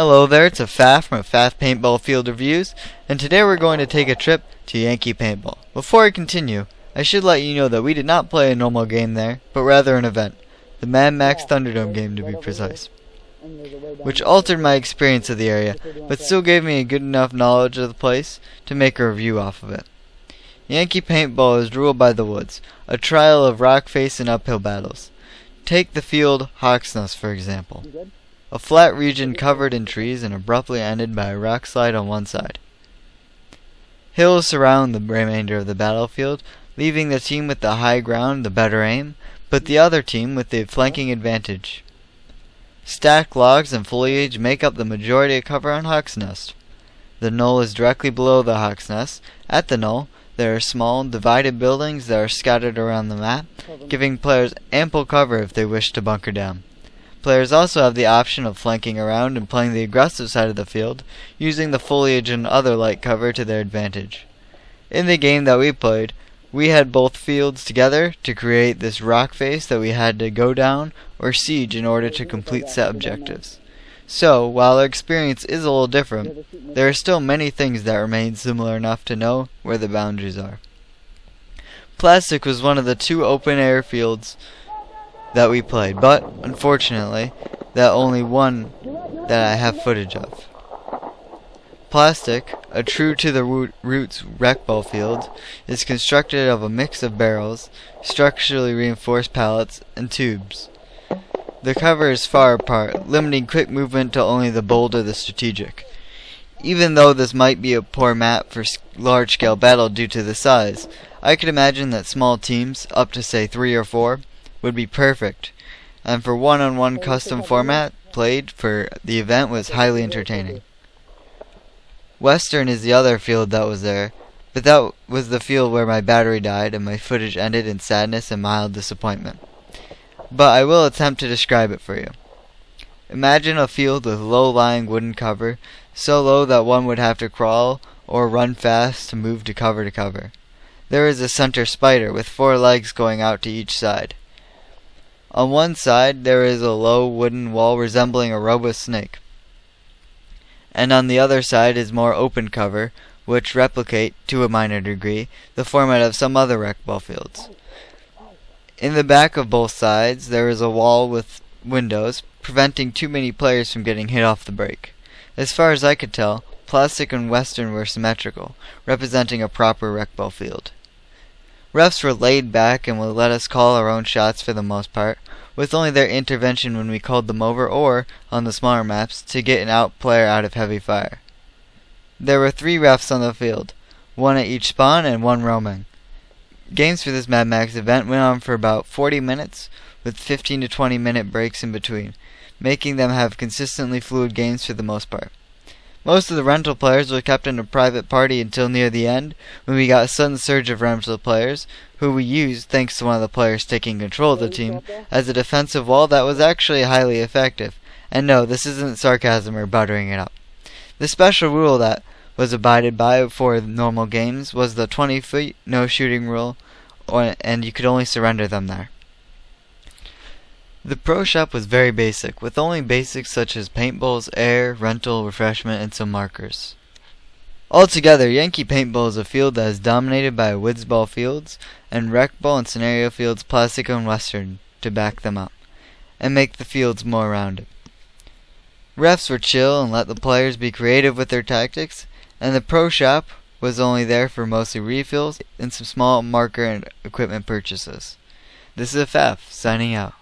Hello there, it's Afaff from Afaff Paintball Field Reviews, and today we're going to take a trip to Yankee Paintball. Before I continue, I should let you know that we did not play a normal game there, but rather an event, the Mad Max Thunderdome game to be precise, which altered my experience of the area, but still gave me a good enough knowledge of the place to make a review off of it. Yankee Paintball is ruled by the woods, a trial of rock face and uphill battles. Take the field Hawk's Nest for example. A flat region covered in trees and abruptly ended by a rock slide on one side. Hills surround the remainder of the battlefield, leaving the team with the high ground the better aim, but the other team with the flanking advantage. Stacked logs and foliage make up the majority of cover on Hawk's Nest. The knoll is directly below the Hawk's Nest. At the knoll, there are small, divided buildings that are scattered around the map, giving players ample cover if they wish to bunker down. Players also have the option of flanking around and playing the aggressive side of the field, using the foliage and other light cover to their advantage. In the game that we played, we had both fields together to create this rock face that we had to go down or siege in order to complete set objectives. So, while our experience is a little different, there are still many things that remain similar enough to know where the boundaries are. Plastic was one of the two open air fields that we played, but unfortunately, that only one that I have footage of. Plastic, a true to the roots rec ball field, is constructed of a mix of barrels, structurally reinforced pallets, and tubes. The cover is far apart, limiting quick movement to only the bold or the strategic. Even though this might be a poor map for large-scale battle due to the size, I could imagine that small teams, up to say 3 or 4, would be perfect, and for one-on-one custom format played for the event was highly entertaining. Western is the other field that was there, but that was the field where my battery died and my footage ended in sadness and mild disappointment. But I will attempt to describe it for you. Imagine a field with low-lying wooden cover, so low that one would have to crawl or run fast to move to cover. There is a center spider with 4 legs going out to each side. On one side there is a low wooden wall resembling a robust snake, and on the other side is more open cover, which replicate, to a minor degree, the format of some other rec ball fields. In the back of both sides there is a wall with windows, preventing too many players from getting hit off the break. As far as I could tell, Plastic and Western were symmetrical, representing a proper rec ball field. Refs were laid back and would let us call our own shots for the most part, with only their intervention when we called them over or, on the smaller maps, to get an player out of heavy fire. There were 3 refs on the field, 1 at each spawn and 1 roaming. Games for this Mad Max event went on for about 40 minutes, with 15 to 20 minute breaks in between, making them have consistently fluid games for the most part. Most of the rental players were kept in a private party until near the end, when we got a sudden surge of rental players, who we used, thanks to one of the players taking control of the team, as a defensive wall that was actually highly effective. And no, this isn't sarcasm or buttering it up. The special rule that was abided by for normal games was the 20 feet no shooting rule, and you could only surrender them there. The pro shop was very basic, with only basics such as paintballs, air, rental, refreshment, and some markers. Altogether, Yankee Paintball is a field that is dominated by woods ball fields, and rec ball and scenario fields Plastic and Western to back them up, and make the fields more rounded. Refs were chill and let the players be creative with their tactics, and the pro shop was only there for mostly refills and some small marker and equipment purchases. This is Afaff, signing out.